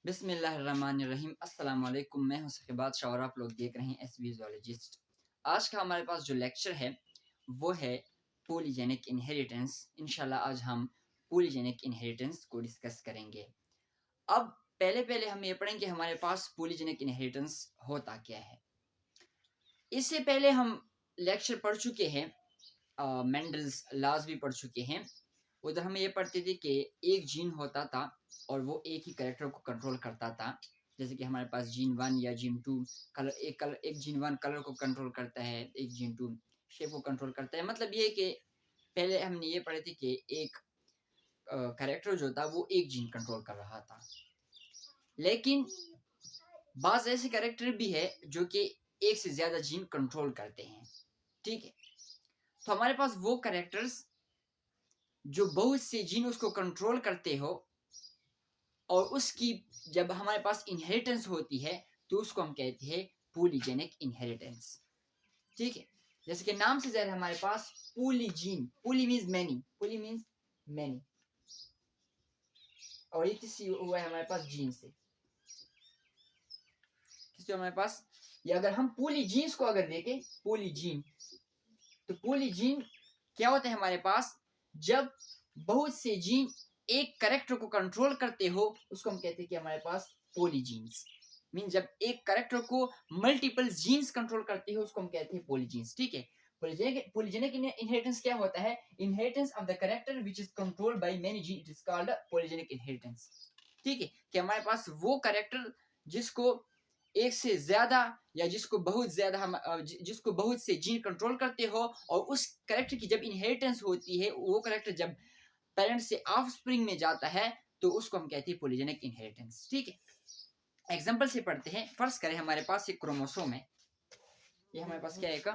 बिस्मिल्लाहिर्रहमानिर्रहीम अस्सलाम वालेकुम। मैं हूं सकीबात शाह और आप लोग देख रहे हैं एसबी ज़ूलॉजिस्ट। आज का हमारे पास जो लेक्चर है वो है पॉलीजेनिक इनहेरिटेंस। इंशाल्लाह आज हम पॉलीजेनिक इनहेरिटेंस को डिस्कस करेंगे। अब पहले पहले हम ये पढ़ेंगे हमारे पास पॉलीजेनिक इनहेरिटेंस होता क्या है। इससे पहले हम लेक्चर पढ़ चुके हैं, मेंडल्स लॉज भी पढ़ चुके हैं। उधर हम ये पढ़ते थे कि एक जीन होता था और वो एक ही कैरेक्टर को कंट्रोल करता था। जैसे कि हमारे पास जीन 1 या जीन 2 कलर एक जीन 1 कलर को कंट्रोल करता है, एक जीन 2 शेप को कंट्रोल करता है। मतलब ये है कि पहले हमने ये पढ़े थे कि एक कैरेक्टर जो था वो एक जीन कंट्रोल कर रहा था, लेकिन बाज़ ऐसे कैरेक्टर भी है जो कि एक से ज़्यादा जीन कंट्रोल करते हैं। ठीक है, तो हमारे पास वो कैरेक्टर्स जो बहुत से जीन उसको कंट्रोल करते हो और उसकी जब हमारे पास इनहेरिटेंस होती है तो उसको हम कहते हैं पॉलीजेनिक इनहेरिटेंस। ठीक है, जैसे कि नाम से ज़ाहिर हमारे पास polygene, poly means many, poly means many, और ये किसी हुआ है हमारे पास जीन से, किसी हमारे पास ये अगर हम पॉलीजीन्स को अगर देखें पॉलीजीन, तो पॉलीजीन क्या होता है हमारे पास, जब बहुत से जीन एक कैरेक्टर को कंट्रोल करते हो उसको हम कहते हैं कि हमारे पास पॉलीजीन्स। मीन जब एक कैरेक्टर को मल्टीपल जीन्स कंट्रोल करते हो उसको हम कहते हैं पॉलीजीन्स। ठीक है, पॉलीजेनिक इनहेरिटेंस क्या होता है? Inheritance of the character which is controlled by many gene, it is called polygenic inheritance. ठीक है, कि हमारे पास वो कैरेक्टर जिसको एक से ज्यादा या जिसको बहुत से जीन कंट्रोल करते हो और उस कैरेक्टर की जब इनहेरिटेंस होती है, वो कैरेक्टर जब पेरेंट से ऑफस्प्रिंग में जाता है तो उसको हम कहते हैं पॉलीजेनिक इनहेरिटेंस। ठीक है, एग्जांपल से पढ़ते हैं। फर्स्ट करें हमारे पास एक क्रोमोसोम है, ये हमारे पास क्या है का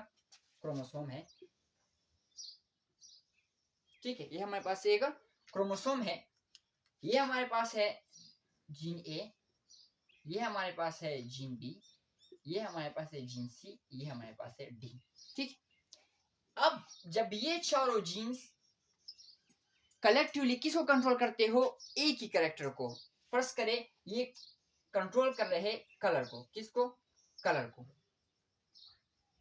क्रोमोसोम है। ठीक है, ये हमारे पास एक क्रोमोसोम है, ये हमारे पास है जीन ए, ये हमारे पास है जीन बी, ये हमारे पास है जीन सी, ये हमारे पास है डी। ठीक, अब जब ये चारों जीन्स कलेक्टिवली किसको कंट्रोल करते हो? एक ही कैरेक्टर को। फर्स्ट करें, ये कंट्रोल कर रहे कलर को, किसको? कलर को।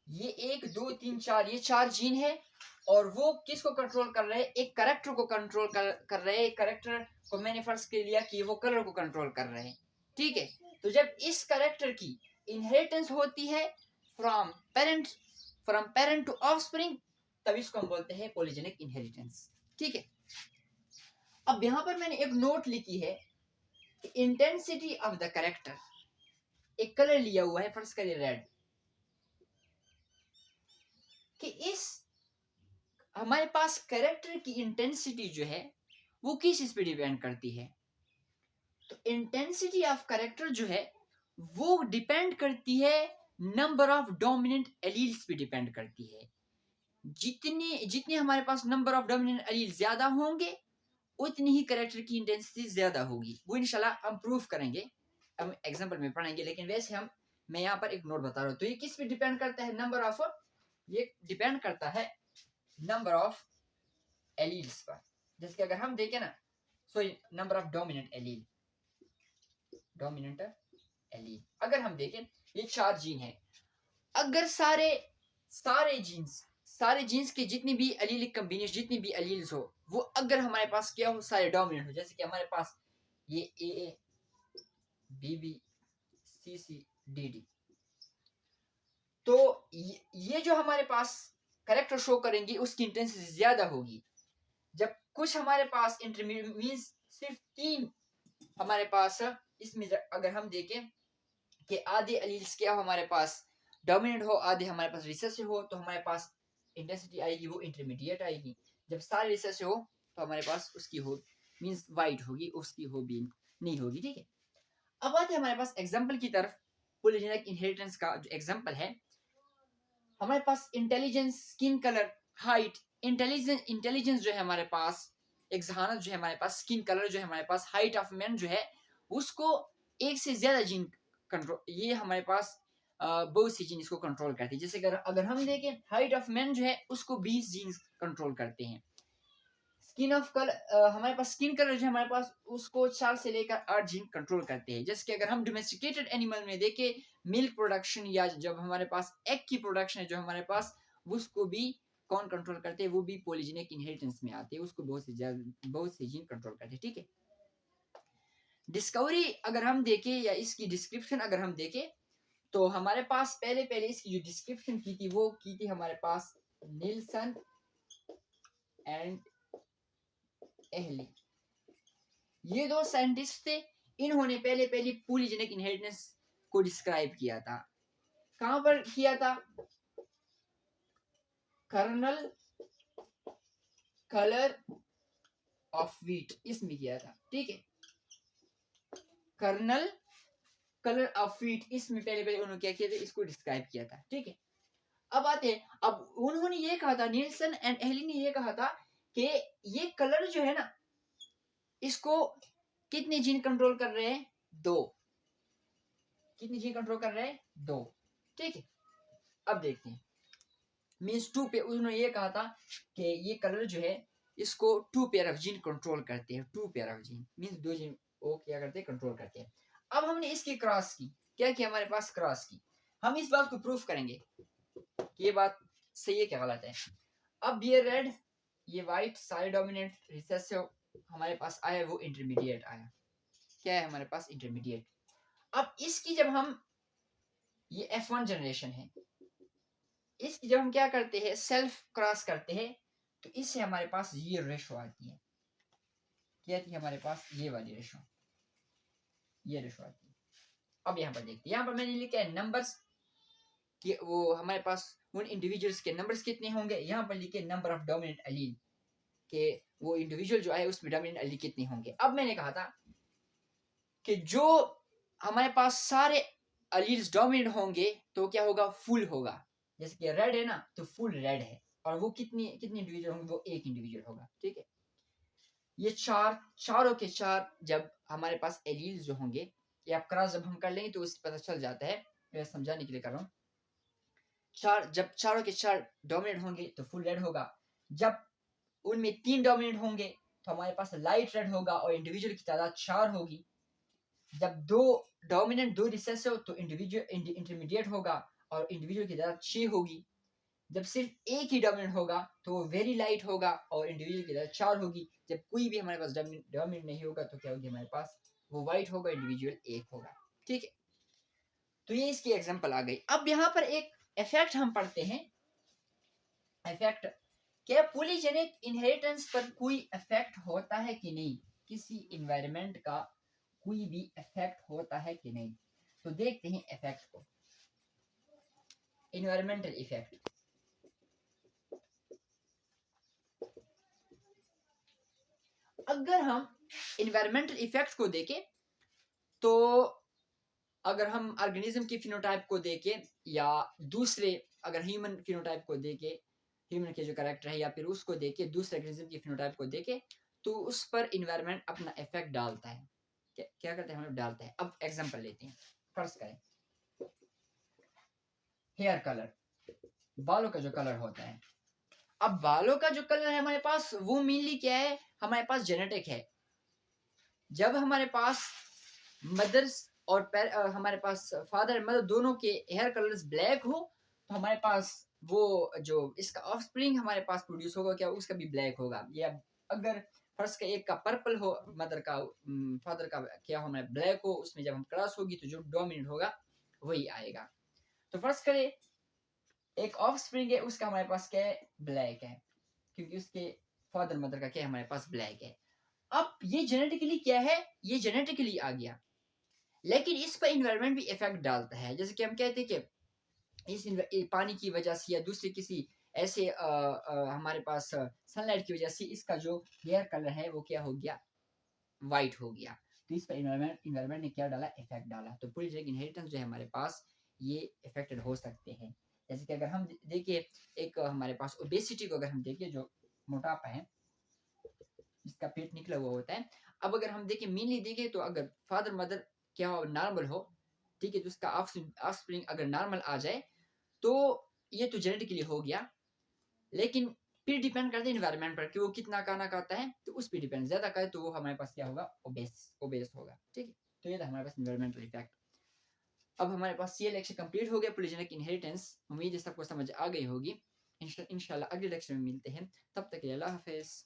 ये 1 2 3 4 ये 4 जीन है और वो किसको कंट्रोल कर रहे हैं? एक कैरेक्टर को कंट्रोल कर रहे हैं। कैरेक्टर को मैंने फर्स्ट के लिया कि वो कलर को कंट्रोल कर रहे हैं। ठीक है, तो जब इस कैरेक्टर की इनहेरिटेंस होती है फ्रॉम पेरेंट टू ऑफस्प्रिंग, तब इसको हम बोलते हैं पॉलीजेनिक इनहेरिटेंस। ठीक है, अब यहां पर मैंने एक नोट लिखी है, इंटेंसिटी ऑफ द कैरेक्टर। एक कलर लिया हुआ है, फर्स्ट करिए रेड, कि इस हमारे पास कैरेक्टर की इंटेंसिटी जो है वो किस चीज पे डिपेंड करती है? तो इंटेंसिटी ऑफ कैरेक्टर जो है वो डिपेंड करती है नंबर ऑफ डोमिनेंट एलील्स पे डिपेंड करती है। जितने जितने हमारे पास नंबर ऑफ डोमिनेंट एलील ज्यादा होंगे उतनी ही कैरेक्टर की इंटेंसिटी ज्यादा होगी। वो इंशाल्लाह हम प्रूफ करेंगे, हम एग्जांपल में पढ़ेंगे, लेकिन वैसे मैं यहाँ पर एक नोट बता रहा हूँ। तो ये किस पे डिपेंड करता है? नंबर ऑफ, ये डिपेंड करता है नंबर ऑफ एलील्स पर। जैसे कि अगर हम देखें ना, sorry, number of dominant allele, अगर हम देखें ये 4 जीन है, अगर सारे जीन्स के जितनी भी एलीलिक कॉम्बिनेशन, जितनी भी एलील्स हो, वो अगर हमारे पास क्या हो, सारे डोमिनेंट हो। जैसे कि हमारे पास ये A B B C C D D, तो ये जो हमारे पास कैरेक्टर शो करेंगी उसकी इंटेंसिटी ज्यादा होगी। जब कुछ हमारे पास इंटरमीडिएट मींस सिर्फ 3 हमारे पास, इसमें अगर हम देखें कि आधे एलील्स क्या हो हमारे पास डोमिनेंट हो, आधे हमारे पास रिसेसिव हो, तो हमारे पास इंटेंसिटी आएगी वो इंटरमीडिएट आएगी। जब सारे रिसेसिव हो तो हमारे पास उसकी हो मींस वाइड होगी, उसकी हो भी नहीं होगी। ठीक है, अब आते हैं हमारे पास एग्जांपल की तरफ। पॉलीजेनिक इनहेरिटेंस का जो एग्जांपल है, हमारे पास intelligence, skin colour, height. Intelligence जो है हमारे पास, एक जहानत जो है हमारे पास, स्किन कलर जो है हमारे पास, हाइट ऑफ मैन जो है उसको एक से ज्यादा जीन कंट्रोल, ये हमारे पास बहुत सी जीन इसको कंट्रोल करती है। जैसे अगर हम देखें हाइट ऑफ मैन जो है उसको 20 जीन कंट्रोल करते हैं, स्किन ऑफ कलर, हमारे पास स्किन कलर जो है हमारे पास उसको 4 से लेकर 8 जीन कंट्रोल करते हैं। जैसे कि अगर हम डोमेस्टिकेटेड एनिमल में देखें मिल्क प्रोडक्शन या जब हमारे पास एग की प्रोडक्शन है जो हमारे पास, उसको भी कौन कंट्रोल करते हैं, वो भी पॉलीजेनिक इनहेरिटेंस में आते हैं, उसको बहुत से जीन कंट्रोल करते हैं। ठीक है, डिस्कवरी अगर हम देखें या इसकी डिस्क्रिप्शन अगर हम देखें तो हमारे पास पहले पहले इसकी जो डिस्क्रिप्शन की थी वो की थी हमारे पास नीलसन एंड एहली, ये दो साइंटिस्ट थे। इन्होंने पहले पहले पॉलीजेनिक इनहेरिटेंस को डिस्क्राइब किया था। कहां पर किया था? कर्नल कलर ऑफ व्हीट, इसमें किया था। ठीक है, कर्नल कलर ऑफ व्हीट, इसमें पहले पहले उन्होंने क्या किया था, इसको डिस्क्राइब किया था। ठीक है, अब आते हैं, अब उन्होंने ये कहा था, नीलसन एंड एहली ने ये कहा था कि ये कलर जो है ना, इसको कितने जीन कंट्रोल कर रहे हैं? 2। कितने जीन कंट्रोल कर रहे हैं? 2। ठीक है, अब देखते हैं, मीन्स 2 पे उन्होंने ये कहा था कि ये कलर जो है इसको 2 पेयर ऑफ जीन कंट्रोल करते हैं। 2 pair of gene means 2 gene वो क्या करते हैं, कंट्रोल करते हैं। अब हमने इसकी क्रॉस की, क्या किया, हमारे पास क्रॉस की, हम इस बात को प्रूफ करेंगे कि ये बात सही है क्या गलत है। अब ये रेड ये व्हाइट सारे डोमिनेंट रिसेसिव हमारे पास आया, वो इंटरमीडिएट आया। क्या है हमारे पास? इंटरमीडिएट। अब इसकी जब हम, ये F1 जनरेशन है, इसकी जब हम क्या करते हैं, सेल्फ क्रॉस करते हैं, तो इससे हमारे पास ये रेशो आती है। क्या आती है हमारे पास? ये वाली रेशो, ये रेशो आती है। अब यहाँ पर देखते हैं, यहाँ पर मैंने लिखा है नंबर्स कि वो हमारे पास उन इंडिविजुअल्स के नंबर्स कितने होंगे। यहाँ पर लिखे नंबर ऑफ डोमिनेंट एलील के वो इंडिविजुअल जो आए उसमें डोमिनेंट एलील कितने होंगे। अब मैंने कहा था कि जो हमारे पास सारे एलील्स डोमिनेंट होंगे तो क्या होगा? फुल होगा। जैसे कि रेड है ना, तो फुल रेड है, और वो कितनी कितनी इंडिविजुअल होंगे? वो एक इंडिविजुअल होगा। ठीक है, ये चारों के चार जब हमारे पास एलील्स जो होंगे, ये आप क्रॉस जब हम कर लेंगे तो उससे पता चल जाता है, मैं समझाने के लिए कर रहा हूँ। जब चारों के चार डोमिनेट होंगे तो फुल रेड होगा। जब उनमें 3 डोमिनेट होंगे तो हमारे पास लाइट रेड होगा और इंडिविजुअल की तादाद 4 होगी। जब 2 डोमिनेंट 2 रिसेसिव तो इंडिविजुअल इंटरमीडिएट होगा और इंडिविजुअल की तादाद 6 होगी। जब सिर्फ एक ही डोमिनेंट होगा तो वो वेरी लाइट होगा और इंडिविजुअल की तादाद 4 होगी। जब कोई भी हमारे पास डोमिनेंट नहीं होगा तो क्या होगी हमारे पास? वो वाइट होगा, इंडिविजुअल 1 होगा। ठीक है, तो ये इसकी एग्जांपल आ गई। अब यहाँ पर एक इफेक्ट हम पढ़ते हैं। इफेक्ट क्या, पॉलीजेनिक इनहेरिटेंस पर कोई इफेक्ट होता है कि नहीं? किसी इन्वायरमेंट का कोई भी इफेक्ट होता है कि नहीं? तो देखते हैं इफेक्ट को, इन्वायरमेंटल इफेक्ट। अगर हम इन्वायरमेंटल इफेक्ट को देखें तो अगर हम ऑर्गेनिज्म की फिनोटाइप को देखें या दूसरे अगर ह्यूमन फिनोटाइप को देखें, ह्यूमन के जो कैरेक्टर है, या फिर उसको देखें दूसरे ऑर्गेनिज्म की फिनोटाइप को देखें, तो उस पर इन्वायरमेंट अपना इफेक्ट डालता है। क्या करते हैं हम लोग? डालते हैं। अब एग्जांपल लेते हैं, फर्स्ट करें हेयर कलर, बालों का जो कलर होता है। अब बालों का जो कलर है हमारे पास वो मेनली क्या है? हमारे पास जेनेटिक है। जब हमारे पास मदर्स और हमारे पास फादर मदर दोनों के हेयर कलर्स ब्लैक हो तो हमारे पास वो जो इसका ऑफस्प्रिंग हमारे पास प्रोड्यूस होगा, क्या उसका भी ब्लैक होगा। या अगर फर्स्ट का एक का पर्पल हो, मदर का फादर का क्या हो ब्लैक हो, उसमें जब हम क्रॉस होगी तो जो डोमिनेंट होगा वही आएगा। तो फर्स्ट करें, एक ऑफस्प्रिंग है उसका हमारे पास क्या है? ब्लैक है, क्योंकि उसके फादर मदर का क्या है? हमारे पास ब्लैक है। अब ये जेनेटिकली क्या है? ये जेनेटिकली आ गया, लेकिन इस पर इन्वायरमेंट भी इफेक्ट डालता है। जैसे कि हम कहते हैं कि इस पानी की वजह से या दूसरे किसी ऐसे हमारे पास सनलाइट की वजह से इसका जो हेयर कलर है वो क्या हो गया? वाइट हो गया। तो इस पर इन्वायरमेंट ने क्या डाला? इफेक्ट डाला। तो पूरी तरह इनहेरिटेंस जो है हमारे पास ये इफेक्टेड हो सकते हैं। जैसे कि अगर हम देखिए एक हमारे पास ओबेसिटी को अगर हम देखिए, जो मोटापा है जिसका पेट निकला हुआ होता है। अब अगर हम देखें मेनली देखें तो अगर फादर मदर क्या हो? नॉर्मल हो, ठीक है, तो उसका ऑफस्प्रिंग अगर नॉर्मल आ जाए तो ये तो जेनेटिकली हो गया। लेकिन फिर डिपेंड करता है एनवायरनमेंट पर कि वो कितना खाना खाता है, तो उस पे डिपेंड, ज़्यादा खाए तो वो हमारे पास क्या होगा, ओबेस होगा, ठीक है। तो ये था हमारे पास एनवायरमेंटल इफेक्ट। अब हमारे पास ये लेक्चर कंप्लीट हो गया पॉलीजेनिक इनहेरिटेंस। उम्मीद है सबको समझ आ गई होगी। इंशाल्लाह अगले लेक्चर में मिलते हैं, तब तक के लिए अल्लाह हाफिज़।